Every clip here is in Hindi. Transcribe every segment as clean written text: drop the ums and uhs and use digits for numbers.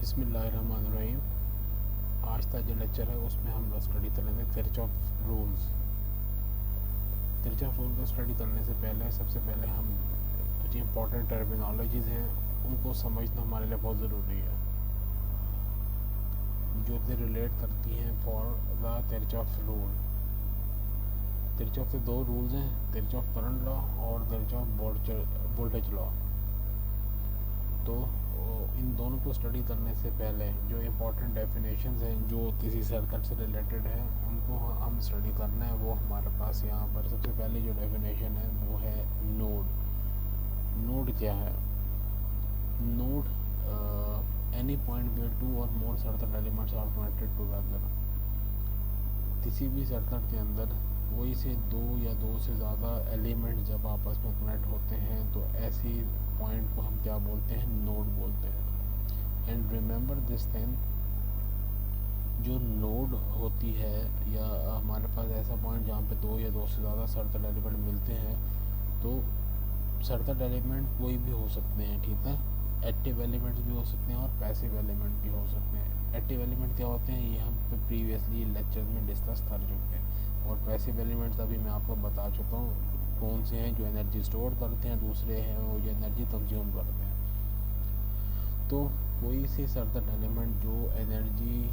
बिस्मिल्लाहिर्रहमानिर्रहीम। आज का जो लेक्चर है उसमें हम लोग स्टडी करेंगे किरचॉफ रूल्स। किरचॉफ रूल को स्टडी करने से पहले सबसे पहले हम कुछ इंपॉर्टेंट टर्मिनोलॉजीज़ हैं उनको समझना हमारे लिए बहुत ज़रूरी है, जो कि रिलेट करती हैं for the Kirchhoff rule. Kirchhoff के दो रूल्स हैं, किरचॉफ करंट लॉ और किरचॉफ वोल्टेज लॉ। तो इन दोनों को स्टडी करने से पहले जो इम्पोर्टेंट डेफिनेशंस हैं जो किसी सर्किट से रिलेटेड है उनको हम स्टडी करना है। वो हमारे पास यहाँ पर सबसे पहले जो डेफिनेशन है वो है नोड। नोड क्या है? Node any point where two और more circuit elements are connected together. किसी भी सर्किट के अंदर वही से दो या दो से ज़्यादा एलिमेंट जब आपस में कनेक्ट होते हैं तो ऐसी पॉइंट को हम क्या बोलते हैं? नोड बोलते हैं। एंड रिमेंबर दिस थिंग, जो नोड होती है या हमारे पास ऐसा पॉइंट जहाँ पे दो या दो से ज़्यादा सर्किट एलिमेंट मिलते हैं, तो सर्किट एलिमेंट कोई भी हो सकते हैं, ठीक है। एक्टिव एलिमेंट्स भी हो सकते हैं और पैसिव एलिमेंट भी हो सकते हैं। एक्टिव एलिमेंट क्या होते हैं ये हम प्रीवियसली लेक्चर में डिस्कस कर चुके हैं, और पैसिव एलिमेंट्स अभी मैं आपको बता चुका हूँ कौन से हैं, जो एनर्जी स्टोर करते हैं, दूसरे हैं वो जो एनर्जी कंज्यूम करते हैं। तो कोई से सर्किट एलिमेंट जो एनर्जी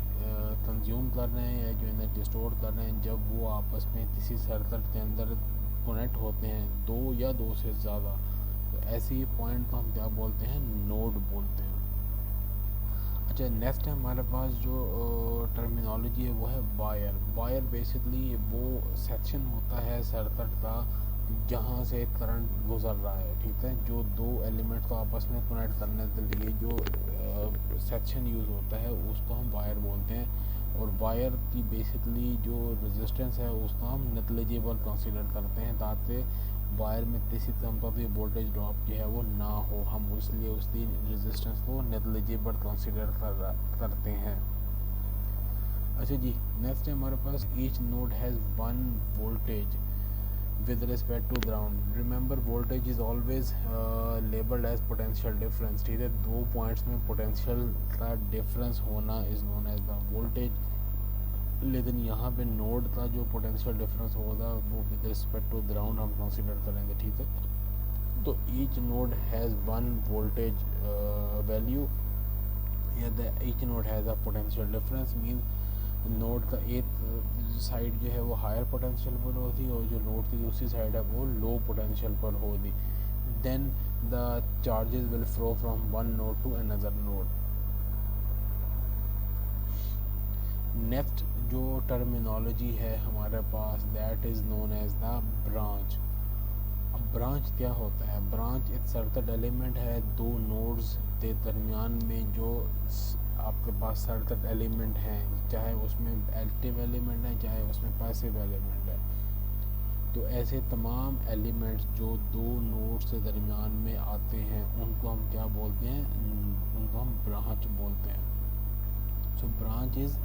कंज्यूम कर रहे हैं या जो एनर्जी स्टोर कर रहे हैं, जब वो आपस में किसी सर्किट के अंदर कनेक्ट होते हैं दो या दो से ज़्यादा, तो ऐसी पॉइंट को हम क्या बोलते हैं? नोड बोलते हैं। अच्छा, नेक्स्ट है हमारे पास जो टर्मिनोलॉजी है वो है वायर। वायर बेसिकली वो सेक्शन होता है सर्किट का जहाँ से करंट गुजर रहा है, ठीक है। जो दो एलिमेंट्स को आपस में कनेक्ट करने के लिए जो सेक्शन यूज़ होता है उसको हम वायर बोलते हैं। और वायर की बेसिकली जो रेजिस्टेंस है उसको हम नेग्लिजिबल कंसीडर करते हैं, ताकि वायर में किसी तरह का वोल्टेज ड्रॉप जो है वो ना हो, हम इसलिए उसकी रेजिस्टेंस को नेग्लिजिबल कंसीडर करते हैं। अच्छा जी, नेक्स्ट है हमारे पास each node has one voltage with respect to ground. Remember voltage is always labeled as potential difference, ठीक है। दो पॉइंट्स में पोटेंशियल का डिफरेंस होना is known as the voltage, लेकिन यहाँ पे नोड का जो पोटेंशियल डिफरेंस होगा वो विद रिस्पेक्ट टू ग्राउंड हम कंसीडर करेंगे, ठीक है। तो each node has one voltage value या each node has a potential difference, mean node का एक साइड जो है वो हायर पोटेंशियल पर होती और जो नोड की दूसरी साइड है वो लो पोटेंशियल पर होगी। Then the charges will flow from one node to another node. Next जो टर्मिनोलॉजी है हमारे पास that is known as the branch. अब ब्रांच क्या होता है? ब्रांच एक सर्किट एलिमेंट है दो नोड्स के दरमियान में जो आपके पास सर्किट एलिमेंट हैं, चाहे उसमें एक्टिव एलिमेंट है चाहे उसमें पैसिव एलिमेंट है। तो ऐसे तमाम एलिमेंट्स जो दो नोड्स के दरमियान में आते हैं उनको हम क्या बोलते हैं? उनको हम ब्रांच बोलते हैं। So branch is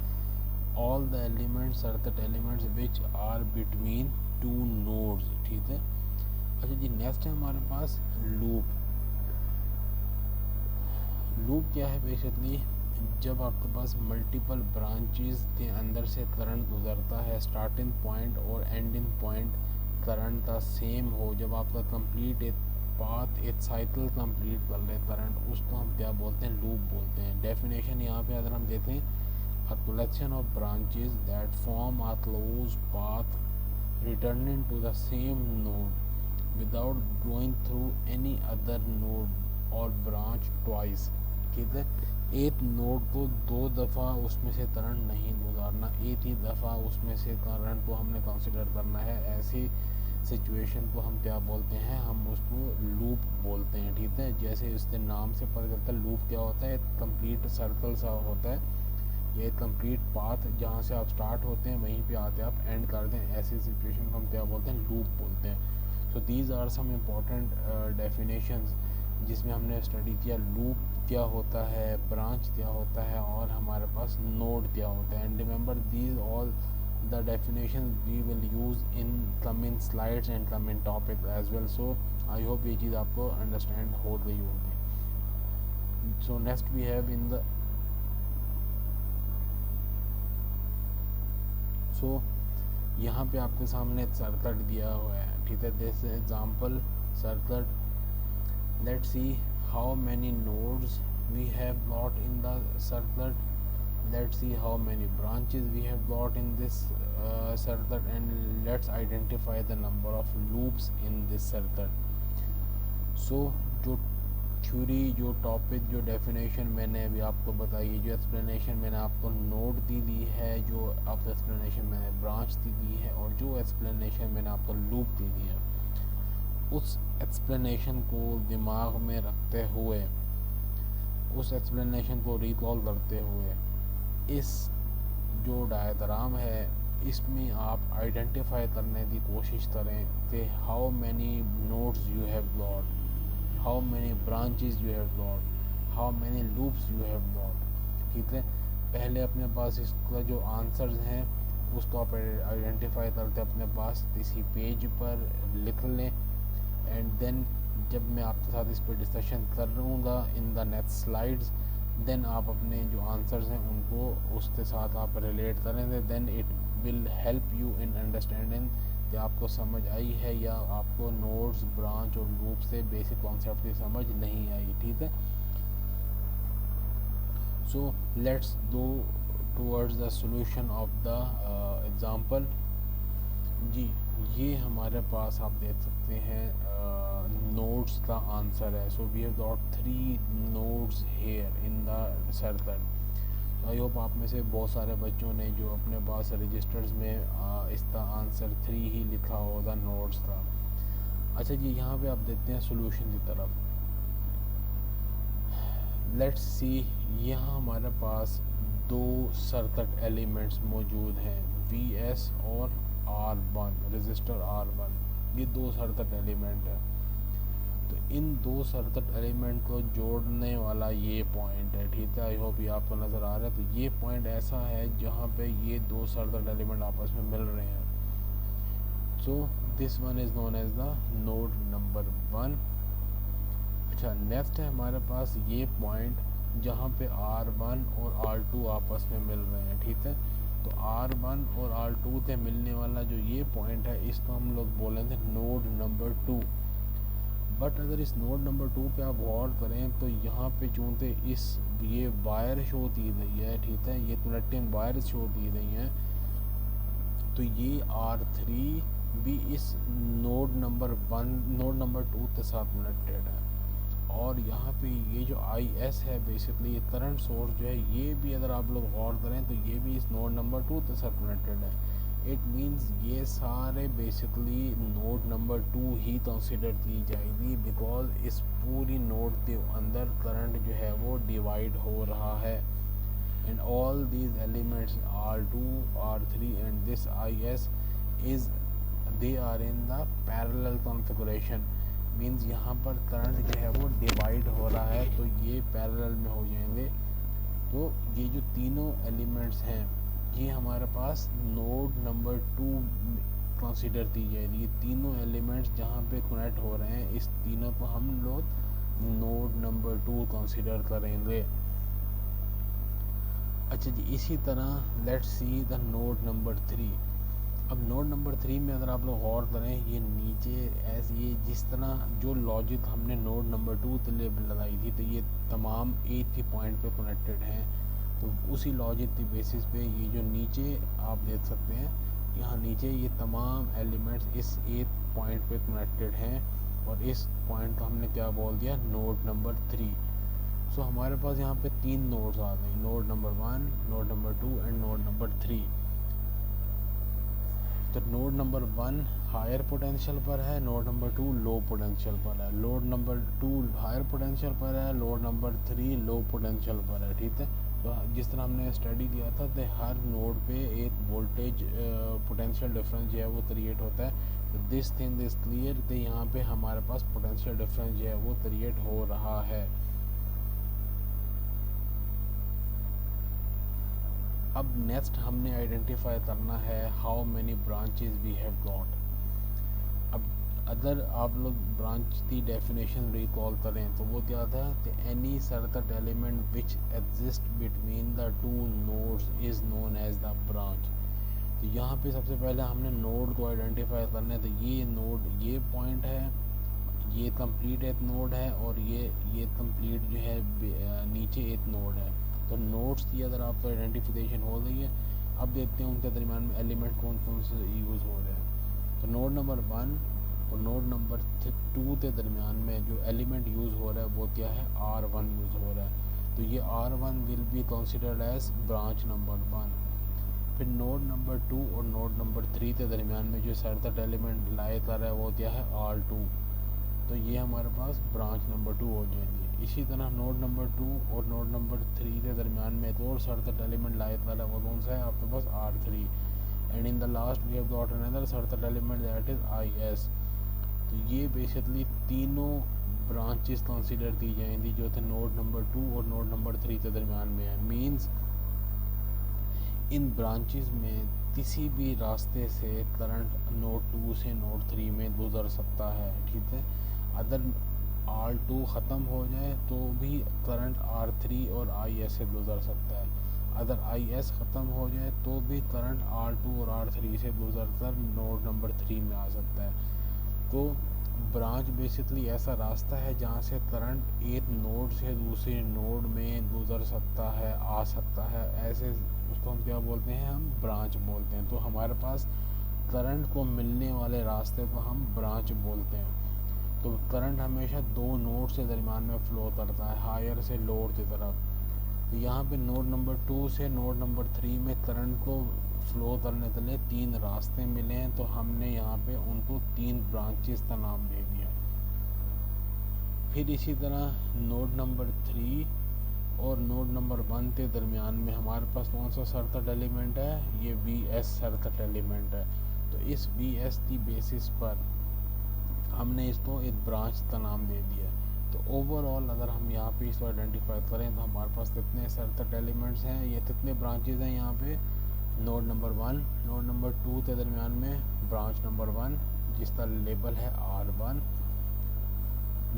all the elements circuit elements which are between two nodes, ठीक है। अच्छा जी, नेक्स्ट है हमारे पास लूप। लूप क्या है? बेसिकली जब आपके पास मल्टीपल ब्रांचेस के अंदर से करंट गुजरता है, स्टार्टिंग पॉइंट और एंडिंग पॉइंट करंट का सेम हो, जब आपका कंप्लीट एक पाथ एक साइकिल कंप्लीट कर ले करंट, उसको हम क्या बोलते हैं? लूप बोलते हैं। डेफिनेशन यहाँ पे अगर हम देखें, a collection of branches that form a close path returning to the same node without going through any other node और ब्रांच ट्वाइस, ठीक है। एक नोड को दो दफ़ा उसमें से करंट नहीं गुजारना, एक ही दफ़ा उसमें से करंट को हमने कंसिडर करना है। ऐसी सिचुएशन को हम क्या बोलते हैं? हम उसको लूप बोलते हैं, ठीक है। जैसे इसके नाम से पता चलता है लूप क्या होता है, एक कंप्लीट सर्कल सा होता है, ये एक कंप्लीट पाथ जहाँ से आप स्टार्ट होते हैं वहीं पे आते आप एंड कर दें, ऐसी सिचुएशन को हम क्या बोलते हैं? लूप बोलते हैं। So these are some important definitions जिसमें हमने स्टडी किया लूप क्या होता है, ब्रांच क्या होता है और हमारे पास नोड क्या होता है। And remember these all the definition we will use in coming slides and coming topic as well. So I hope ये चीज़ आपको अंडरस्टैंड हो गई होगी। So next we have in the so यहाँ पे आपके सामने एक सर्कट दिया हुआ है, ठीक है। This example circuit, let's see how many nodes we have got in the circuit. Let's see how many branches we have got in this circuit, and let's identify the number of loops in this circuit. So जो थ्योरी, जो टॉपिक, जो डेफिनेशन मैंने अभी आपको बताई है, जो एक्सप्लेनेशन मैंने आपको नोड दी है, जो आपको एक्सप्लेनेशन मैंने ब्रांच दी है, और जो एक्सप्लेनेशन मैंने आपको लूप दी है, उस एक्सप्लेनेशन को दिमाग में रखते हुए, उस एक्सप्लेनेशन को रिकॉल करते हुए, इस जो डायग्राम है इसमें आप आइडेंटिफाई करने की कोशिश करें कि how many nodes you have got, how many branches you have got, how many loops you have got, ठीक है। पहले अपने पास इसका जो आंसर्स हैं उसको आप आइडेंटिफाई करके अपने पास किसी पेज पर लिख लें, एंड देन जब मैं आपके साथ इस पर डिस्कशन करूँगा in the next slides, then आप अपने जो आंसर्स हैं उनको उसके साथ आप रिलेट करेंगे, then it will help you in understanding कि आपको समझ आई है या आपको नोड्स, ब्रांच और लूप से बेसिक कॉन्सेप्ट की समझ नहीं आई, ठीक है। So let's go towards the solution of the example. जी, ये हमारे पास आप देख सकते हैं नोड्स का आंसर है। So we have got 3 nodes here in the circle. I hope आप में से बहुत सारे बच्चों ने जो अपने पास रजिस्टर्स में इसका आंसर 3 ही लिखा होगा नोड्स का। अच्छा जी, यहाँ पे आप देखते हैं सॉल्यूशन की तरफ। लेट्स सी, यहाँ हमारे पास 2 सर्किट एलिमेंट्स मौजूद हैं, VS और R1, रजिस्टर R1, ये 2 सर्किट एलिमेंट है। तो इन 2 सर्किट एलिमेंट को जोड़ने वाला ये पॉइंट है, ठीक है। आई होप ये आपको नज़र आ रहा है। तो ये पॉइंट ऐसा है जहाँ पे ये 2 सर्किट एलिमेंट आपस में मिल रहे हैं। So this one is known as the node number 1। अच्छा, नेक्स्ट है हमारे पास ये पॉइंट जहाँ पे R1 और R2 आपस में मिल रहे हैं, ठीक है। तो R1 और R2 से मिलने वाला जो ये पॉइंट है इसको हम लोग बोलेंगे नोड नंबर 2। बट अगर इस नोड नंबर 2 पे आप गौर करें तो यहाँ पे चूँकि ये वायर शो की गई है, ठीक है, ये कनेक्टिंग वायर शो की गई हैं, तो ये R3 भी इस नोड नंबर 2 के साथ कनेक्टेड है। और यहाँ पे ये जो IS है बेसिकली ये करंट सोर्स जो है, ये भी अगर आप लोग गौर करें तो ये भी इस नोड नंबर 2 के साथ कनेक्टेड है। इट मींस ये सारे बेसिकली नोड नंबर 2 ही कंसिडर की जाएगी, बिकॉज इस पूरी नोड के अंदर करंट जो है वो डिवाइड हो रहा है, and all these elements R2, R3 and this IS is they are in the parallel configuration. Means यहाँ पर करंट जो है वो डिवाइड हो रहा है, तो ये पैरेलल में हो जाएंगे। तो ये जो तीनों एलिमेंट्स हैं ये हमारे पास नोड नंबर 2 कंसीडर की जाएगी। ये तीनों एलिमेंट्स जहाँ पे कनेक्ट हो रहे हैं, इस तीनों को हम लोग नोड नंबर 2 कंसीडर करेंगे। अच्छा जी, इसी तरह let's see the node number 3। अब नोड नंबर 3 में अगर आप लोग गौर करें, ये नीचे ऐसे ये जिस तरह जो लॉजिक हमने नोड नंबर 2 के लिए लगाई थी, तो ये तमाम एक ही पॉइंट पे कनेक्टेड हैं। तो उसी लॉजिक की बेसिस पे ये जो नीचे आप देख सकते हैं, यहाँ नीचे ये तमाम एलिमेंट्स इस एक पॉइंट पे कनेक्टेड हैं, और इस पॉइंट को हमने क्या बोल दिया, नोड नंबर 3। सो हमारे पास यहाँ पे 3 नोड्स आ गए, node number 1, node number 2 and node number 3। तो नोड नंबर 1 हायर पोटेंशियल पर है, नोड नंबर 2 लो पोटेंशियल पर है, नोड नंबर 2 हायर पोटेंशियल पर है, नोड नंबर 3 लो पोटेंशियल पर है, ठीक है। तो जिस तरह हमने स्टडी किया था कि हर नोड पे एक वोल्टेज पोटेंशियल डिफरेंस जो है वो क्रिएट होता है। तो दिस थिंग इज क्लियर कि यहाँ पे हमारे पास पोटेंशियल डिफरेंस जो है वो क्रिएट हो रहा है। अब नेक्स्ट हमने आइडेंटिफाई करना है how many branches we have got. अब अगर आप लोग ब्रांच की डेफिनेशन रिकॉल करें तो वो क्या था कि any circuit element which exist between the 2 nodes is known as the branch. तो यहाँ पे सबसे पहले हमने नोड को आइडेंटिफाई करना है। तो ये नोड, ये पॉइंट है, ये कंप्लीट एक नोड है, और ये कंप्लीट जो है नीचे एक नोड है। तो नोड्स की अगर आपको आइडेंटिफिकेशन हो गई है, अब देखते हैं उनके दरमियान में एलिमेंट कौन कौन से यूज़ हो रहे हैं। तो नोड नंबर 1 और नोड नंबर 2 के दरमियान में जो एलिमेंट यूज़ हो रहा है वो क्या है, R1 यूज़ हो रहा है। तो ये R1 will be considered as branch number 1। फिर नोड नंबर 2 और नोड नंबर 3 के दरमियान में जो सरदर्द एलिमेंट लाए कर रहा है वो क्या है, R2। तो ये हमारे पास ब्रांच नंबर 2 हो जाएगी। इसी तरह नोड नंबर 2 और नोड नंबर 3 के दरमियान में एक और सरदर्द एलिमेंट लाए कर रहा है, वो कौन सा है आपके पास, R3। And in the last we have got another सरदर्द एलिमेंट दैट इज IS। तो ये बेसिकली तीनों ब्रांचेस कंसीडर की जाएंगी जो थे नोड नंबर 2 और नोड नंबर 3 के दरमियान में है। मींस इन ब्रांचेस में किसी भी रास्ते से करंट नोड 2 से नोड 3 में गुजर सकता है, ठीक है। अगर R2 ख़त्म हो जाए तो भी करंट R3 और IS से गुजर सकता है। अगर IS ख़त्म हो जाए तो भी करंट R2 और R3 से गुजर कर नोड नंबर 3 में आ सकता है। तो ब्रांच बेसिकली ऐसा रास्ता है जहाँ से करंट एक नोड से दूसरे नोड में गुजर सकता है, आ सकता है। ऐसे उसको हम क्या बोलते हैं, हम ब्रांच बोलते हैं। तो हमारे पास करंट को मिलने वाले रास्ते को हम ब्रांच बोलते हैं। तो करंट हमेशा दो नोड से दरमियान में फ़्लो करता है, हायर से लोअर की तरफ। तो यहाँ पे नोड नंबर 2 से नोड नंबर 3 में करंट को फ़्लो करने के लिए 3 रास्ते मिले हैं, तो हमने यहाँ पे उनको 3 ब्रांचेस का नाम दे दिया। फिर इसी तरह नोड नंबर 3 और नोड नंबर 1 के दरमियान में हमारे पास कौन सा सर्किट एलिमेंट है, ये VS सर्किट एलिमेंट है। तो इस VS की बेसिस पर हमने इसको एक ब्रांच का नाम दे दिया। तो ओवरऑल अगर हम यहाँ पे इसको आइडेंटिफाई करें तो हमारे पास कितने सर्किट एलिमेंट्स हैं, ये कितने ब्रांचेज हैं यहाँ पे, नोड नंबर 1 नोड नंबर 2 के दरमियान में ब्रांच नंबर 1 जिसका लेबल है R1।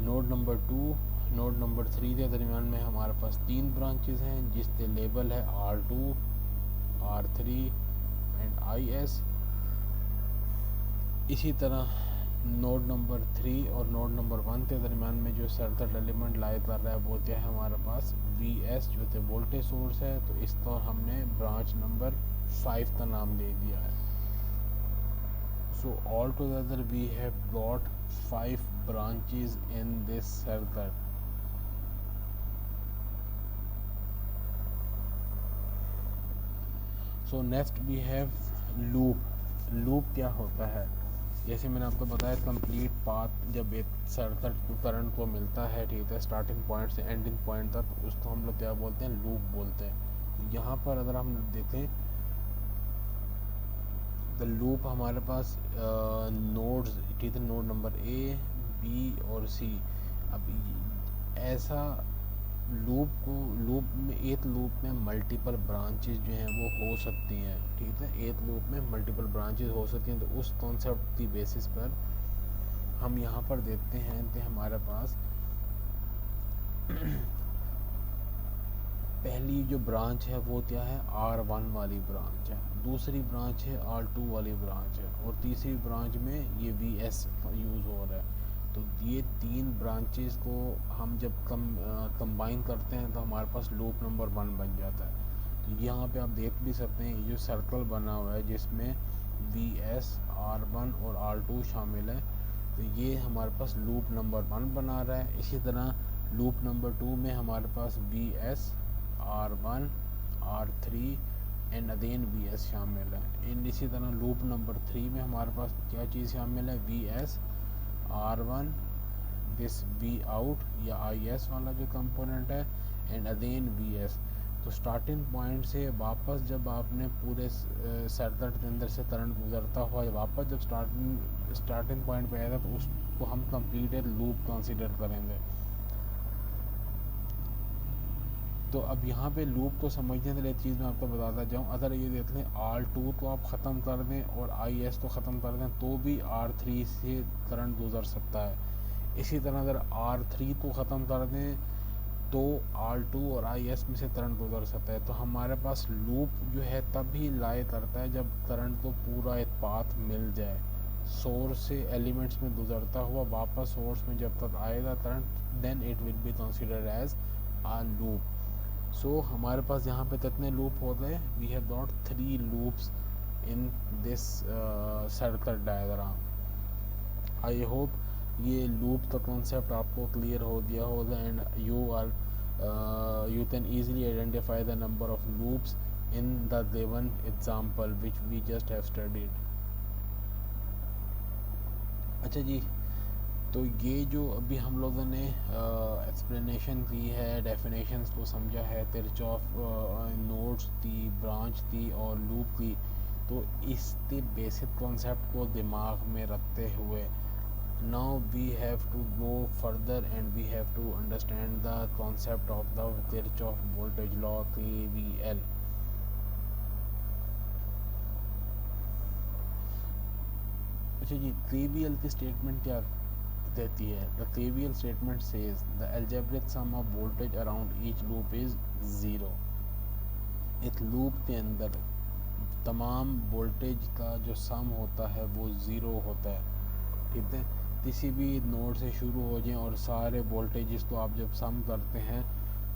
Node number 2 node number 3 के दरमियान में हमारे पास 3 ब्रांचेज हैं जिसके लेबल है R2, R3 एंड IS। इसी तरह नोड नंबर 3 और नोड नंबर 1 के दरमियान में जो सर्किट एलिमेंट लाए कर रहा है वो क्या है हमारे पास, VS जो थे वोल्टेज सोर्स है। तो इस तरह हमने ब्रांच नंबर 5 का नाम दे दिया है। So all together we have got 5 branches in this circuit. So next we have loop. Loop क्या होता है, जैसे मैंने आपको बताया कंप्लीट पाथ जब एक सर्किट को करंट को मिलता है, ठीक है, स्टार्टिंग पॉइंट से एंडिंग पॉइंट तक, उसको हम लोग क्या बोलते हैं, लूप बोलते हैं। यहाँ पर अगर हम देखें तो लूप हमारे पास नोड्स, ठीक है, नोड नंबर A, B और C। अब ऐसा लूप में एक लूप में मल्टीपल ब्रांचेस जो हैं वो हो सकती हैं, ठीक है, एक लूप में मल्टीपल ब्रांचेस हो सकती हैं। तो उस कॉन्सेप्ट की बेसिस पर हम यहाँ पर देखते हैं कि हमारे पास पहली जो ब्रांच है वो क्या है, R1 वाली ब्रांच है, दूसरी ब्रांच है R2 वाली ब्रांच है, और तीसरी ब्रांच में ये VS यूज़ हो रहा है। तो ये 3 ब्रांचेस को हम जब कंबाइन करते हैं तो हमारे पास लूप नंबर 1 बन जाता है। तो यहाँ पे आप देख भी सकते हैं ये जो सर्कल बना हुआ है जिसमें VS, R1 और R2 शामिल है, तो ये हमारे पास लूप नंबर 1 बना रहा है। इसी तरह लूप नंबर 2 में हमारे पास VS, R1, R3 and again VS शामिल है। एंड इसी तरह लूप नंबर 3 में हमारे पास क्या चीज़ शामिल है, VS, R1, this V out या IS वाला जो कंपोनेंट है, एंड अगेन VS। तो स्टार्टिंग पॉइंट से वापस जब आपने पूरे सर्किट के अंदर से करंट गुजरता हुआ वापस जब स्टार्टिंग पॉइंट पे आएगा तो उसको हम कंप्लीटेड लूप कंसीडर करेंगे। तो अब यहाँ पे लूप को समझने के लिए चीज़ मैं आपको बताता जाऊँ, अगर ये देख लें R2 को आप ख़त्म कर दें और IS को ख़त्म कर दें तो भी R3 से करंट गुजर सकता है। इसी तरह अगर R3 को ख़त्म कर दें तो R2 और IS में से करंट गुजर सकता है। तो हमारे पास लूप जो है तभी लाई करता है जब करंट को पूरा एक पाथ मिल जाए, सोर्स से एलिमेंट्स में गुजरता हुआ वापस सोर्स में जब तक आएगा current, then it will be considered as a loop. So हमारे पास यहाँ पे कितने लूप होते हैं? We have got 3 loops in this circuit diagram. I hope ये लूप का कॉन्सेप्ट आपको क्लियर हो गया होगा and you can easily identify the number of loops in the given example which we just have studied. अच्छा जी, तो ये जो अभी हम लोगों ने एक्सप्लेनेशन की है, डेफिनेशंस को समझा है, किरचॉफ नोड्स थी, ब्रांच थी और लूप थी, तो इसके बेसिक कॉन्सेप्ट को दिमाग में रखते हुए now we have to go further and we have to understand the concept of the Kirchhoff voltage law KVL. अच्छा जी, KVL की स्टेटमेंट क्या देती है? The KVL statement says the algebraic sum of voltage around each loop is 0. एक लूप के अंदर तमाम वोल्टेज का जो सम होता है वो ज़ीरो होता है, ठीक है। किसी भी नोड से शुरू हो जाएं और सारे वोल्टेजेस को आप जब सम करते हैं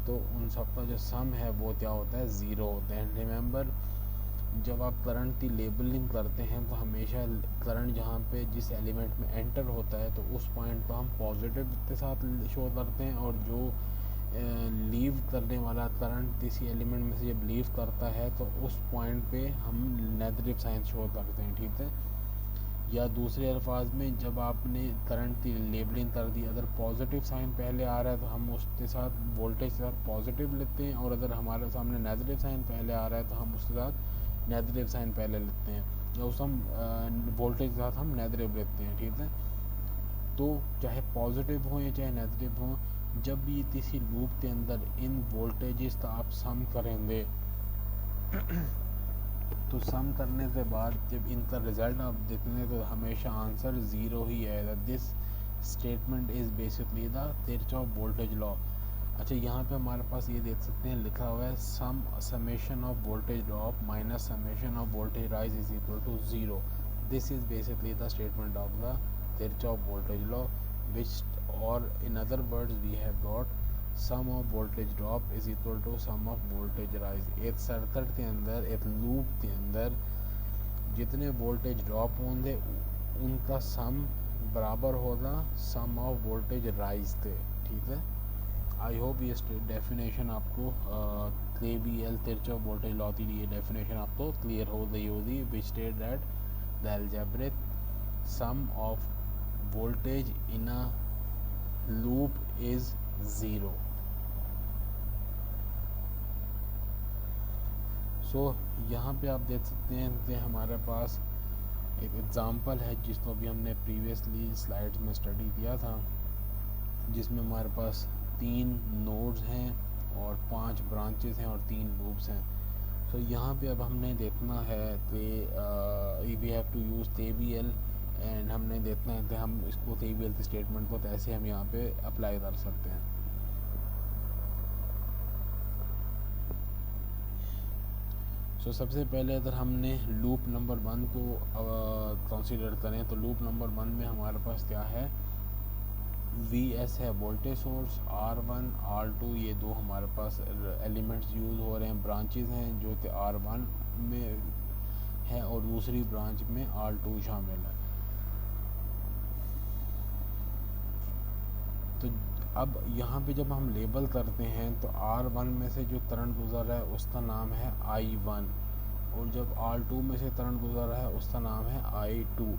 तो उन सब का जो सम है वो क्या होता है? ज़ीरो होता है। रिमेंबर, जब आप करंट की लेबलिंग करते हैं तो हमेशा करंट जहाँ पे जिस एलिमेंट में एंटर होता है तो उस पॉइंट को हम पॉजिटिव के साथ शो करते हैं, और जो लीव करने वाला करंट किसी एलिमेंट में से जब लीव करता है तो उस पॉइंट पे हम नेगेटिव साइन शो करते हैं, ठीक है। या दूसरे अल्फाज में, जब आपने करंट की लेबलिंग कर दी, अगर पॉजिटिव साइन पहले आ रहा है तो हम उसके साथ वोल्टेज के साथ पॉजिटिव लेते हैं, और अगर हमारे सामने नेगेटिव साइन पहले आ रहा है तो हम उसके साथ नेगेटिव साइन पहले लेते हैं, या उस हम वोल्टेज के साथ हम नेगेटिव लेते हैं, ठीक है। तो चाहे पॉजिटिव हो या चाहे नेगेटिव हो, जब भी किसी लूप के अंदर इन वोल्टेजेस का आप सम करेंगे तो सम करने के बाद जब इनका रिज़ल्ट आप देखेंगे तो हमेशा आंसर ज़ीरो ही आएगा। This statement is basically the Kirchhoff voltage law. अच्छा, यहाँ पे हमारे पास ये देख सकते हैं लिखा हुआ है summation of voltage drop minus summation of voltage rise is equal to zero. This is basically the statement of the Kirchhoff voltage law, which और in other words we have got sum of voltage drop is equal to sum of voltage rise. एक सर्किट के अंदर, एक लूप के अंदर जितने वोल्टेज ड्रॉप होंगे उनका सम बराबर होगा सम ऑफ वोल्टेज राइज थे, ठीक है। आई होप ये डेफिनेशन आपको KVL किरचॉफ वोल्टेज लॉ की ये डेफिनेशन आपको क्लियर हो गई होगी, which state that the algebraic sum of voltage in a loop is zero. So यहाँ पे आप देख सकते हैं कि हमारे पास एक एग्ज़ाम्पल है जिसको अभी हमने प्रीवियसली स्लाइड्स में स्टडी किया था, जिसमें हमारे पास 3 नोड्स हैं और 5 ब्रांचेस हैं और 3 लूप्स हैं। सो यहाँ पे अब हमने देखना है कि we have to use KVL, and हमने देखना है कि हम इसको KVL की स्टेटमेंट को कैसे हम यहाँ पे अप्लाई कर सकते हैं। तो सबसे पहले अगर हमने लूप नंबर 1 को कंसीडर करें तो लूप नंबर 1 में हमारे पास क्या है? VS है वोल्टेज सोर्स, R1 R2 ये दो हमारे पास एलिमेंट्स यूज़ हो रहे हैं, ब्रांचेस हैं जो कि R1 में है और दूसरी ब्रांच में R2 शामिल है। तो अब यहाँ पे जब हम लेबल करते हैं तो R1 में से जो करंट गुजर रहा है उसका नाम है I1, और जब R2 में से करंट गुजर रहा है उसका नाम है I2।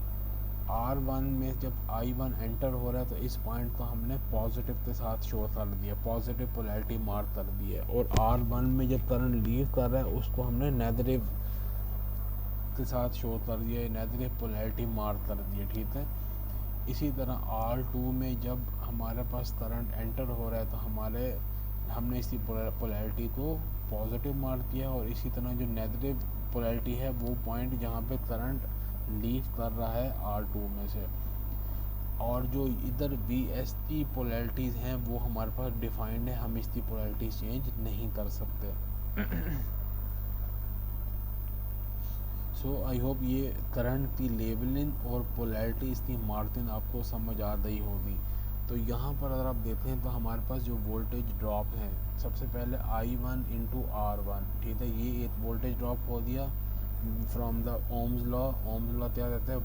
R1 में जब I1 एंटर हो रहा है तो इस पॉइंट को हमने पॉजिटिव के साथ शो कर दिया, पॉजिटिव पोलैरिटी मार्क कर दी है, और R1 में जब करंट लीव कर रहा है उसको हमने नेगेटिव के साथ शो कर दिया, नेगेटिव पोलैरिटी मार्क कर दी है, ठीक है। इसी तरह R2 में जब हमारे पास करंट एंटर हो रहा है तो हमने इसी पोलैरिटी को पॉजिटिव मार्क किया, और इसी तरह जो नेगेटिव पोलैरिटी है वो पॉइंट जहाँ पे करंट लीव कर रहा है R2 में से। और जो इधर वी एस की पोलैरिटीज़ हैं वो हमारे पास डिफाइंड है, हम इसकी पोलैरिटीज़ चेंज नहीं कर सकते। सो आई होप ये करंट की लेबलिंग और पोलैरिटीज़ की मार्जिन आपको समझ आ रही होगी। तो यहाँ पर अगर आप देखें तो हमारे पास जो वोल्टेज ड्रॉप है, सबसे पहले I1 इंटू R1, ठीक है, ये एक वोल्टेज ड्रॉप हो दिया from the Ohm's law. Ohm's law क्या कहता है,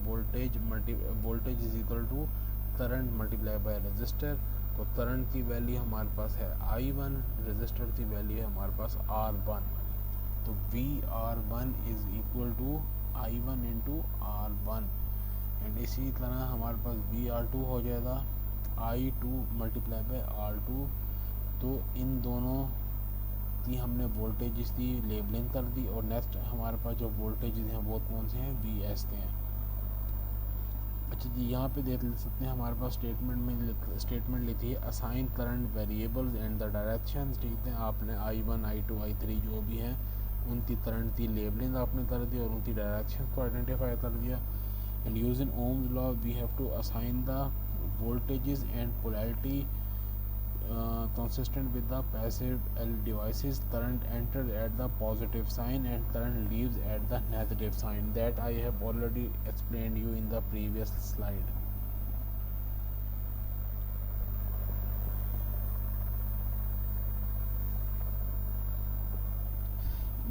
voltage is equal to current multiply by resistor. तो करंट की वैल्यू हमारे पास है I1, रेजिस्टर की वैल्यू है हमारे पास R1। तो VR1 is equal to I1 into R1। And इसी तरह हमारे पास VR2 हो जाएगा I2 मल्टीप्लाई बाय R2। तो इन दोनों की हमने वोल्टेज की लेबलिंग कर दी। और नेक्स्ट हमारे पास जो वोल्टेज हैं वो कौन से हैं, VS के हैं। अच्छा जी, यहाँ पे देख सकते हैं हमारे पास स्टेटमेंट लिखी है assign current variables and the directions, ठीक है। आपने I1 I2 I3 जो भी हैं उनकी करंट की लेबलिंग आपने कर दी और उनकी डायरेक्शन को आइडेंटिफाई कर दिया। And using Ohm's law we have to assign the voltages and polarity consistent with the passive devices. Current enters at the positive sign and current leaves at the negative sign. That I have already explained you in the previous slide.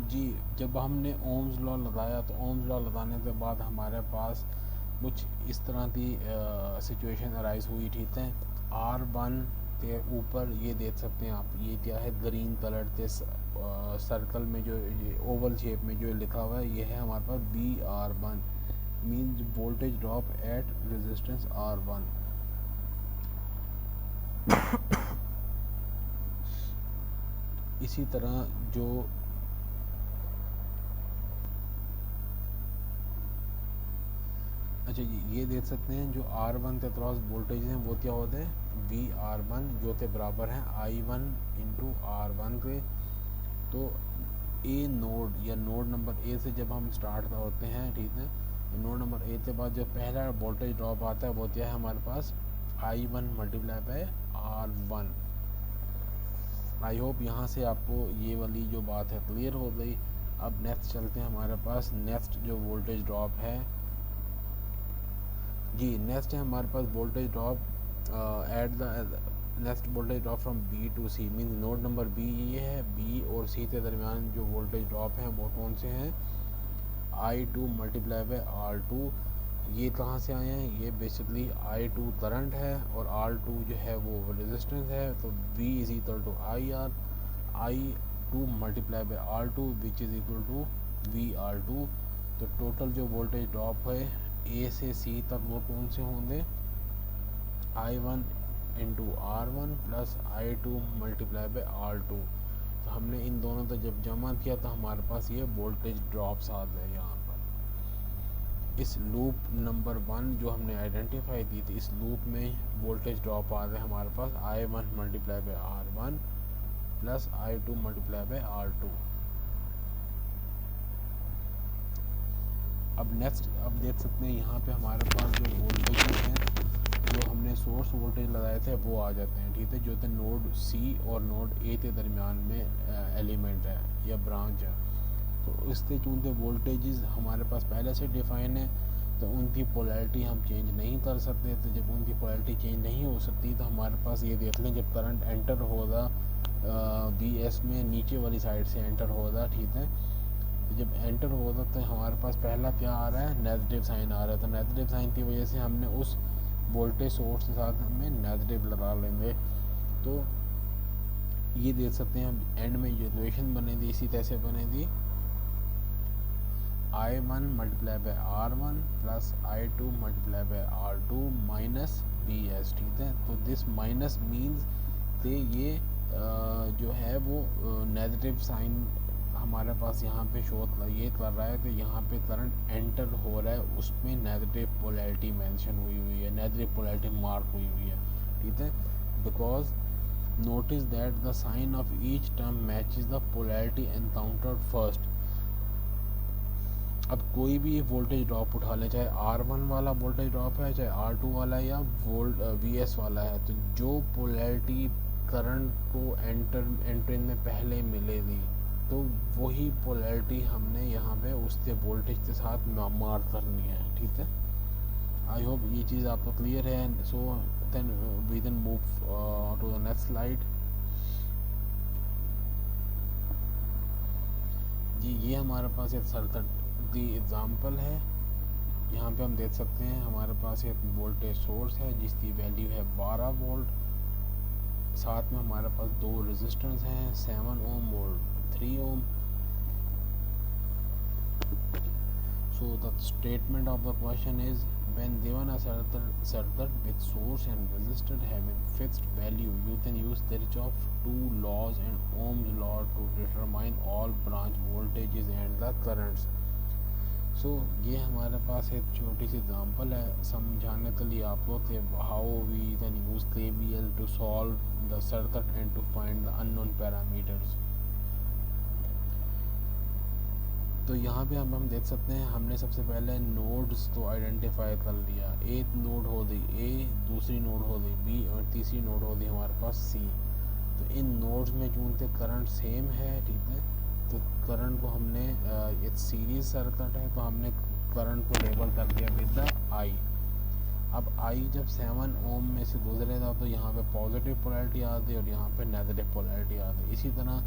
जी, जब हमने ओम्स लॉ लगाया तो ओम्स लॉ लगाने के बाद हमारे पास कुछ इस तरह की सिचुएशन अराइज हुई, ठीक है। R1 के ऊपर ये देख सकते हैं आप, ये क्या है, ग्रीन कलर के सर्कल में जो ओवल शेप में जो लिखा हुआ है ये है हमारे पास VR1 means voltage drop eight resistance R1। इसी तरह जो अच्छा जी, ये देख सकते हैं जो R1 के क्रॉस वोल्टेज हैं वो क्या होते हैं, VR1 जो के बराबर है I1 इंटू R1 के। तो ए नोड या नोड नंबर ए से जब हम स्टार्ट होते हैं, ठीक है, तो नोड नंबर ए के बाद जो पहला वोल्टेज ड्रॉप आता है वो क्या है हमारे पास I1 multiply by R1। I hope यहाँ से आपको ये वाली जो बात है क्लियर हो गई। अब नेक्स्ट चलते हैं हमारे पास नेक्स्ट जो वोल्टेज ड्रॉप है जी। नेक्स्ट है हमारे पास voltage drop at the next voltage drop from B to C means node number B ये है, बी और सी के दरमियान जो वोल्टेज ड्रॉप हैं वो कौन से हैं, I2 मल्टीप्लाई बाय R2। ये कहाँ से आए हैं, ये बेसिकली I2 करंट है और R2 जो है वो रेजिस्टेंस है। तो V is equal to IR, I2 multiply by R2 which is equal to VR2। तो टोटल जो वोल्टेज ड्रॉप है ए से सी तक वो कौन से होंगे, I1 into R1 plus I2 multiply by R2। तो हमने इन दोनों को जब जमा किया तो हमारे पास ये वोल्टेज ड्रॉप्स आ गए यहाँ पर। इस लूप नंबर 1 जो हमने आइडेंटिफाई की थी, इस लूप में वोल्टेज ड्रॉप आ गए हमारे पास I1 multiply by R1 plus I2 multiply by R2। अब नेक्स्ट अब देख सकते हैं यहाँ पे हमारे पास जो वोल्टेज हैं जो हमने सोर्स वोल्टेज लगाए थे वो आ जाते हैं, ठीक है, जो थे नोड सी और नोड ए के दरमियान में एलिमेंट है या ब्रांच है। तो इसके चूँकि वोल्टेजेस हमारे पास पहले से डिफाइन है तो उनकी पोलैरिटी हम चेंज नहीं कर सकते। तो जब उनकी पोलैरिटी चेंज नहीं हो सकती तो हमारे पास ये देख लें, जब करंट एंटर होगा VS में नीचे वाली साइड से एंटर होगा, ठीक है, जब एंटर होगा तो हमारे पास पहला क्या आ रहा है, नेगेटिव साइन आ रहा है। तो नेगेटिव साइन की वजह से हमने उस वोल्टेज सोर्स के साथ हमें नेगेटिव लगा लेंगे। तो ये देख सकते हैं हम एंड में जो इक्वेशन बनेगी इसी तरह से बनेगी I1 multiply by R1 plus I2 multiply by R2 minus VS, ठीक है। तो दिस माइनस मीन्स कि ये जो है वो नेगेटिव साइन हमारे पास यहाँ पे शो ये कर रहा है कि यहाँ पे करंट एंटर हो रहा है, उसमें नेगेटिव पोलैरिटी मेंशन हुई है, नेगेटिव पोलैरिटी मार्क हुई है, ठीक है। Because notice that the sign of each term matches the polarity encountered first. अब कोई भी वोल्टेज ड्रॉप उठा ले, चाहे R1 वाला वोल्टेज ड्रॉप है, चाहे R2 वाला है, या VS वाला है, तो जो पोलैरिटी करंट को एंटरिंग में पहले मिलेगी, तो वही पोलैरिटी हमने यहाँ पे उसके वोल्टेज के साथ मार करनी है। ठीक है, आई होप ये चीज़ आपको क्लियर है। So then we can move to the next slide. जी, ये हमारे पास एक सर्किट दी एग्जांपल है। यहाँ पे हम देख सकते हैं हमारे पास एक वोल्टेज सोर्स है जिसकी वैल्यू है 12 वोल्ट। साथ में हमारे पास दो रेजिस्टेंस हैं, 7 ओम और 3 ओम। So the statement of the question is, when given a circuit with source and resistor having fixed value, you can use Kirchhoff's two laws and Ohm's law to determine all branch voltages and the currents. So ये हमारे पास एक छोटी सी एग्जांपल है समझाने के लिए आपको कि how we can use KVL to solve the circuit and to find the unknown parameters. तो यहाँ पे हम देख सकते हैं हमने सबसे पहले नोड्स तो आइडेंटिफाई कर लिया। एक नोड हो गई A, दूसरी नोड हो गई B और तीसरी नोड हो गई हमारे पास C। तो इन नोड्स में चूँकि करंट सेम है, ठीक है, तो करंट को हमने एक सीरीज सर्किट है तो हमने करंट को लेबल कर दिया विद द I। अब I जब 7 ओम में से गुजरेगा तो यहाँ पे पॉजिटिव पोलैरिटी आ गई और यहाँ पे नेगेटिव पोलैरिटी आ गई। इसी तरह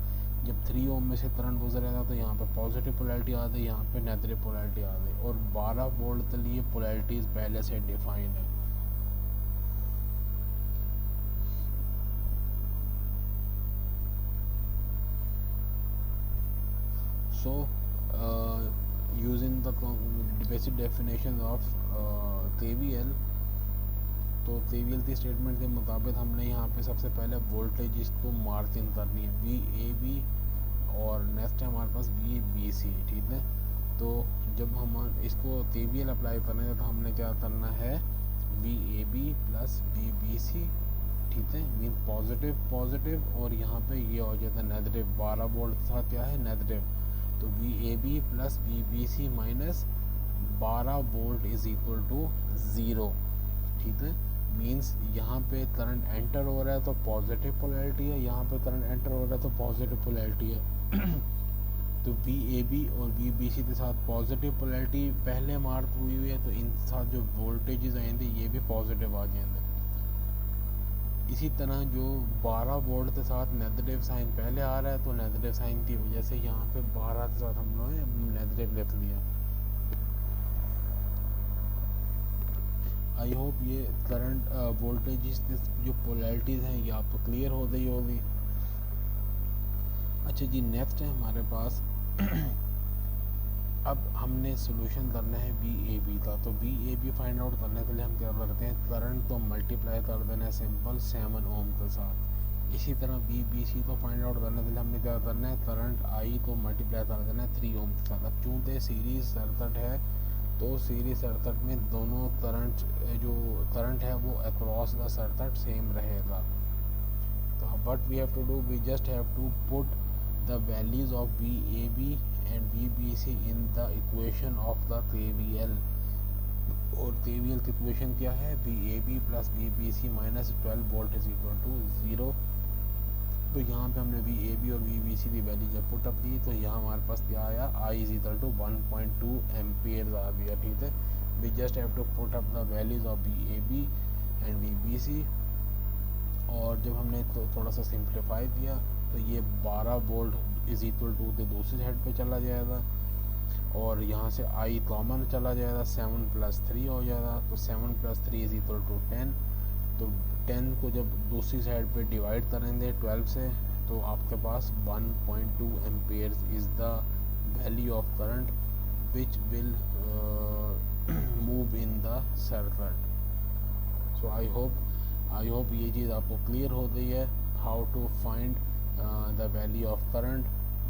जब 3 ओम में से करंट गुजरेगा तो यहाँ पे पॉजिटिव पोलैरिटी आ गई, यहाँ पे नेगेटिव पोलैरिटी आ गई। और 12 वोल्ट के लिए पोलैरिटीज़ पहले से डिफाइन है। So using the basic definition of KVL, तो KVL की स्टेटमेंट के मुताबिक हमने यहाँ पे सबसे पहले वोल्टेज इसको मार्जिन करनी है VAB, और नेक्स्ट है हमारे पास VBC। ठीक है, तो जब हम इसको KVL अप्लाई करेंगे तो हमने क्या करना है VAB प्लस VBC। ठीक है, मीन पॉजिटिव पॉजिटिव, और यहाँ पे ये हो जाता है नेगेटिव। 12 वोल्ट के साथ क्या है नेगेटिव, तो VAB plus VBC minus 12 volt is equal to 0। ठीक है, मीन्स यहाँ पे करंट एंटर हो रहा है तो पॉजिटिव पोलैरिटी है, यहाँ पे करंट एंटर हो रहा है तो पॉजिटिव पोलैरिटी है। तो VAB और VBC के साथ पॉजिटिव पोलैरिटी पहले मार्क हुई है, तो इन साथ जो वोल्टेजेस आएंगे ये भी पॉजिटिव आ जाएंगे। इसी तरह जो 12 वोल्ट के साथ नेगेटिव साइन पहले आ रहा है, तो नेगेटिव साइन की वजह से यहाँ पे 12 के साथ हम लोगों ने नेगेटिव लिख लिया। आई होप ये करंट वोल्टेज जो पोलैरिटीज़ हैं ये आपको क्लियर हो गई होगी। अच्छा जी, नेक्स्ट है हमारे पास अब हमने सोल्यूशन करना है VAB का। तो VAB फाइंड आउट करने के लिए हम क्या करते हैं, करंट को मल्टीप्लाई कर देना है सिंपल 7 ओम के साथ। इसी तरह VBC को फाइंड आउट करने के लिए हमने क्या करना है, करंट I को मल्टीप्लाई कर देना है 3 ओम के साथ। अब चूँकि सीरीज सर्किट है तो सीरीज सर्किट में दोनों करंट जो करंट है वो अक्रॉस द सर्किट सेम रहेगा। तो what we have to do, we just have to put the values of VAB and VBC in the equation of the KVL। और KVL की इक्वेशन क्या है, VAB plus VBC minus 12 volt is equal to 0। तो यहाँ पे हमने VAB और VBC की वैल्यू जब पुटअप दी तो यहाँ हमारे पास क्या आया, I is equal to 1.2 ampere आ गया। ठीक है, we just have to put up the values of VAB and VBC। और जब हमने तो थोड़ा सा सिंप्लीफाई किया तो ये 12 वोल्ट इज इक्वल टू के दूसरी साइड पे चला जाएगा, और यहाँ से I कॉमन चला जाएगा, 7 प्लस 3 हो जाएगा। तो 7 प्लस 3 इज इक्वल टू 10। तो 10 को जब दूसरी साइड पे डिवाइड करेंगे 12 से तो आपके पास 1.2 amperes is the value of current which will move in the circuit. So I hope ये चीज़ आपको क्लियर हो गई है, how to find the value of current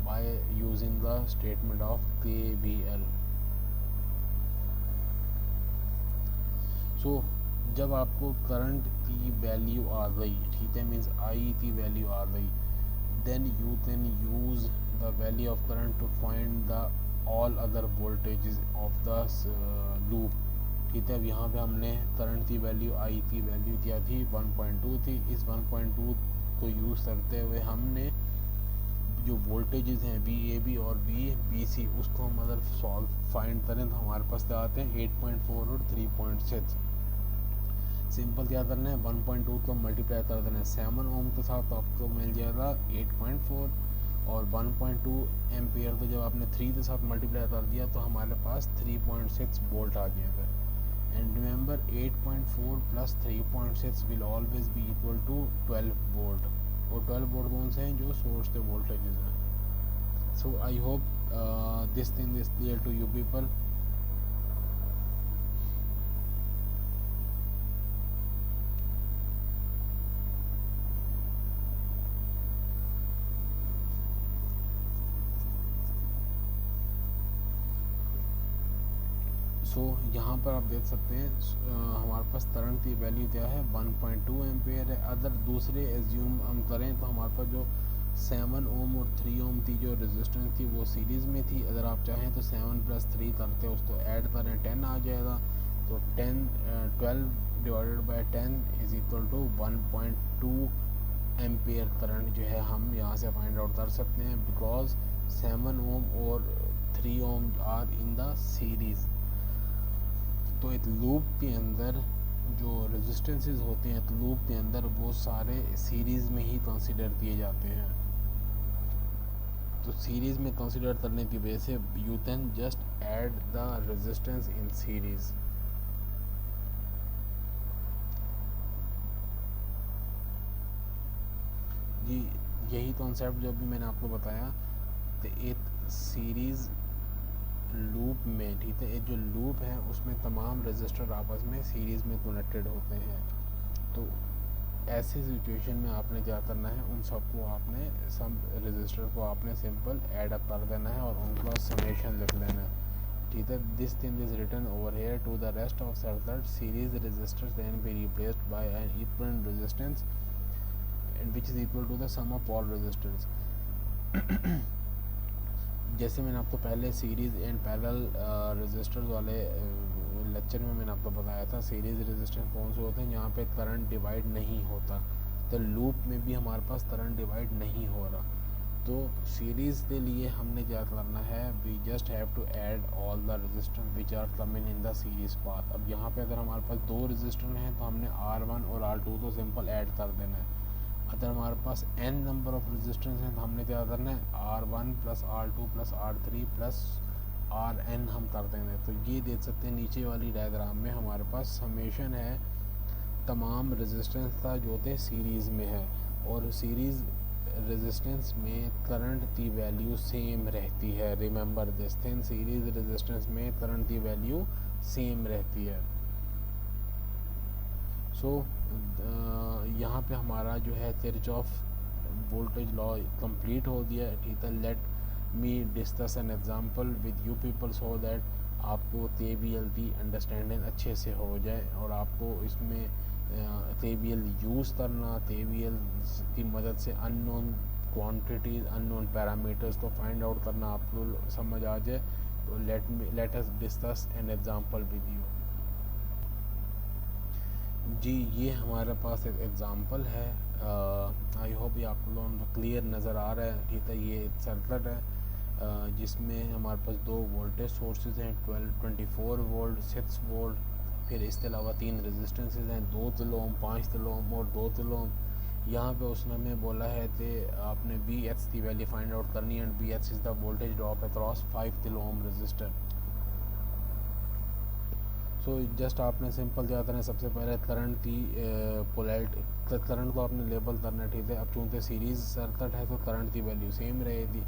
by using the statement of KVL। So जब आपको करंट की वैल्यू आ गई, ठीक है, मीन्स I की वैल्यू आ गई, then you can use the value of current to find the all other voltages of the loop. ठीक है, अब यहाँ पे हमने करंट की वैल्यू आई की वैल्यू क्या थी 1.2 थी। इस 1.2 को यूज़ करते हुए हमने जो वोल्टेजेस हैं VAB और VBC उसको हम अगर सॉल्व फाइंड करें तो हमारे पास क्या आते हैं 8.4 और 3.6। सिंपल क्या करना है 1.2 को मल्टीप्लाई कर देना है 7 ओम के साथ, तो आपको मिल जाएगा 8.4 और 1.2 एम्पियर को जब आपने 3 के साथ मल्टीप्लाई कर दिया तो हमारे पास 3.6 वोल्ट आ जाएगा। And remember 8.4 plus 3.6 will always be equal to 12 volt, और 12 वोल्ट कौन से हैं जो सोर्स के वोल्टेजेस हैं। So I hope this thing is clear to you people. सो यहाँ पर आप देख सकते हैं हमारे पास करंट की वैल्यू क्या है 1.2 एम्पेयर है। अगर दूसरे एज्यूम हम करें तो हमारे पास जो 7 ओम और 3 ओम की जो रेजिस्टेंस थी वो सीरीज़ में थी। अगर आप चाहें तो 7 प्लस 3 करते उसको ऐड करें 10 आ जाएगा। तो 12 divided by 10 is equal to 1.2 ampere current जो है हम यहाँ से फाइंड आउट कर सकते हैं, बिकॉज 7 ओम और 3 ओम आर इन द सीरीज़। तो एक लूप के अंदर जो रेजिस्टेंसेस होते हैं तो लूप के अंदर वो सारे सीरीज़ में ही कंसिडर किए जाते हैं। तो सीरीज़ में कंसिडर करने की वजह से you can just add the resistance in series. जी यही कॉन्सेप्ट जो भी मैंने आपको बताया, तो एक सीरीज़ लूप में, ठीक है, एक जो लूप है उसमें तमाम रजिस्टर आपस में सीरीज़ में कनेक्टेड होते हैं। तो ऐसी सिचुएशन में आपने क्या करना है, उन सबको आपने सम रजिस्टर को आपने सिंपल ऐड अप कर देना है और उनका समेशन लिख लेना है। ठीक है, this thing is written over here to the rest of circuit series resistors can be replaced by an equivalent resistance which is equal to the sum of all resistance. जैसे मैंने आपको पहले सीरीज़ एंड पैरेलल रेजिस्टर्स वाले लेक्चर में मैंने आपको बताया था सीरीज़ रेजिस्टेंस कौन से होते हैं जहाँ पे करंट डिवाइड नहीं होता। तो लूप में भी हमारे पास करंट डिवाइड नहीं हो रहा। तो सीरीज़ के लिए हमने क्या करना है, we just have to add all the resistance which are coming in the series path. अब यहाँ पे अगर हमारे पास 2 रेजिस्टेंस हैं तो हमने R1 और R2 तो सिंपल ऐड कर देना है। अगर हमारे पास n नंबर ऑफ रेजिस्टेंस हैं तो हमने क्या करना है R1 plus R2 plus R3 plus Rn हम कर देंगे। तो ये देख सकते हैं नीचे वाली डायग्राम में हमारे पास समेशन है तमाम रेजिस्टेंस का जो थे सीरीज़ में है, और सीरीज़ रेजिस्टेंस में करंट की वैल्यू सेम रहती है। Remember this thing, series resistance में करंट की वैल्यू सेम रहती है। सो यहाँ पे हमारा जो है किरचॉफ वोल्टेज लॉ कंप्लीट हो गया। ठीक है, let me discuss an example with you people so that आपको KVL की अंडरस्टैंडिंग अच्छे से हो जाए और आपको इसमें KVL यूज़ करना, KVL की मदद से अननोन क्वांटिटीज़ अननोन पैरामीटर्स को फाइंड आउट करना आपको समझ आ जाए। तो let us discuss an example with you. जी ये हमारे पास एक एग्ज़ाम्पल है। आई होप ये आप लोगों को क्लियर नज़र आ रहा है। ठीक है, ये एक सर्किट है जिसमें हमारे पास 2 वोल्टेज सोर्सेज हैं 24 वोल्ट 6 वोल्ट, फिर इसके अलावा 3 रेजिस्टेंसेज हैं 2 किलो ओम 5 किलो ओम और 2 किलो ओम। यहाँ पे उसने हमें बोला है कि आपने VH की वैल्यू फाइंड आउट करनी है and VH is the voltage drop across 5 kilo ohm resistor. So just आपने सिंपल क्या करना है, सबसे पहले करंट की पोलैरिटी करंट को आपने लेबल करना है। ठीक है, अब चूँकि सीरीज़ सर्किट है तो करंट की वैल्यू सेम रहेगी।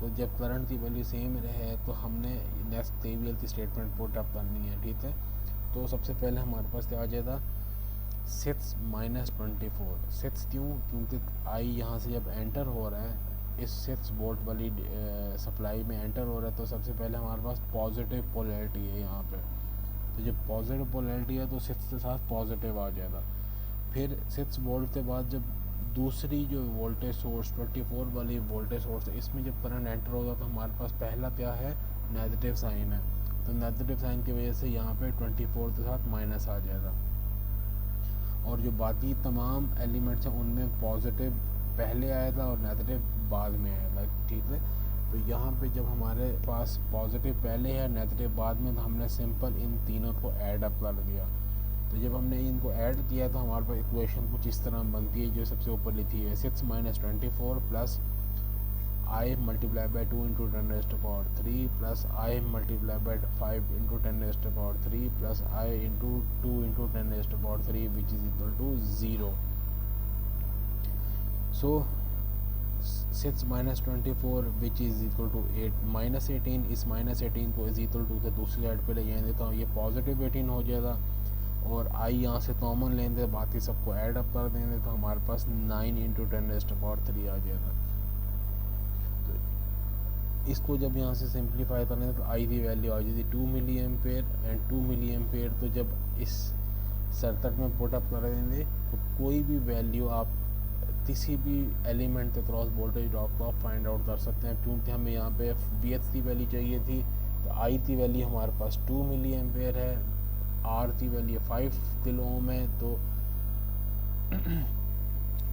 तो जब करंट की वैल्यू सेम रहे तो हमने नेक्स्ट KVL की स्टेटमेंट पुट अप करनी है। ठीक है, तो सबसे पहले हमारे पास क्या आ जाएगा 6 माइनस 24। 6 क्यों, क्योंकि आई यहाँ से जब एंटर हो रहा है इस 6 वोल्ट वाली सप्लाई में एंटर हो रहा है, तो सबसे पहले हमारे पास पॉजिटिव पोलैरिटी है यहाँ पे। तो जब पॉजिटिव पोलैरिटी है तो 6 के साथ पॉजिटिव आ जाएगा। फिर 6 वोल्ट के बाद जब दूसरी जो वोल्टेज सोर्स 24 वाली वोल्टेज सोर्स है, इसमें जब करंट एंटर होगा तो हमारे पास पहला क्या है, नेगेटिव साइन है। तो नेगेटिव साइन की वजह से यहाँ पे 24 के साथ माइनस आ जाएगा, और जो बाकी तमाम एलिमेंट्स हैं उनमें पॉजिटिव पहले आया था और नेगेटिव बाद में आया था, ठीक है। तो यहाँ पे जब हमारे पास पॉजिटिव पहले है नेगेटिव बाद में, तो हमने सिंपल इन तीनों को ऐड अप कर दिया। तो जब हमने इनको ऐड किया तो हमारे पास इक्वेशन कुछ इस तरह बनती है जो सबसे ऊपर लिखी है, 6 - 24 plus I multiply by 2 into 10 raised to power 3 plus I multiply by 5 into 10 raised to power 3 plus I into 2 into 10 raised to power 3 which is equal to 0. So 6 - 24 which is equal to 8 minus 18, इस minus 18 को is equal to के दूसरी साइड पे ले जाएंगे तो ये पॉजिटिव 18 हो जाएगा, और I यहाँ से कॉमन लेंगे, बाकी सबको ऐड अप कर देंगे तो हमारे पास 9 into 10 raised to power 3 आ जाएगा। इसको जब यहाँ से सिंप्लीफाई करें तो आई की वैल्यू आ जाती 2 milli ampere and 2 milli ampere. तो जब इस सर्किट में पुट अप कर देंगे तो कोई भी वैल्यू आप किसी भी एलिमेंट के क्रॉस वोल्टेज ड्रॉप को आप फाइंड आउट कर सकते हैं। क्योंकि हमें यहाँ पे वी एच की वैल्यू चाहिए थी, तो आई की वैल्यू हमारे पास 2 मिली एम्पेयर है, आर की वैल्यू 5 किलो ओम है,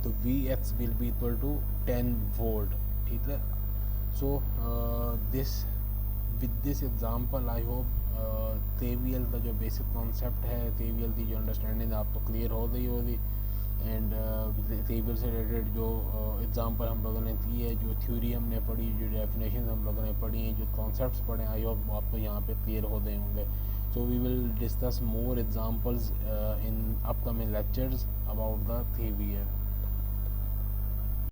तो V H will be equal to 10 volt, ठीक है। So with this example I hope KVL का जो बेसिक कॉन्सेप्ट है, KVL की जो अंडरस्टैंडिंग आपको क्लियर हो गई होगी, एंड KVL से रिलेटेड जो एग्जांपल हम लोगों ने की है, जो थ्योरी हमने पढ़ी, जो डेफिनेशन हम लोगों ने पढ़ी हैं, जो कॉन्सेप्ट्स पढ़े, आई होप आपको यहाँ पे क्लियर हो गए होंगे। So we will discuss more examples in upcoming lectures about the KVL।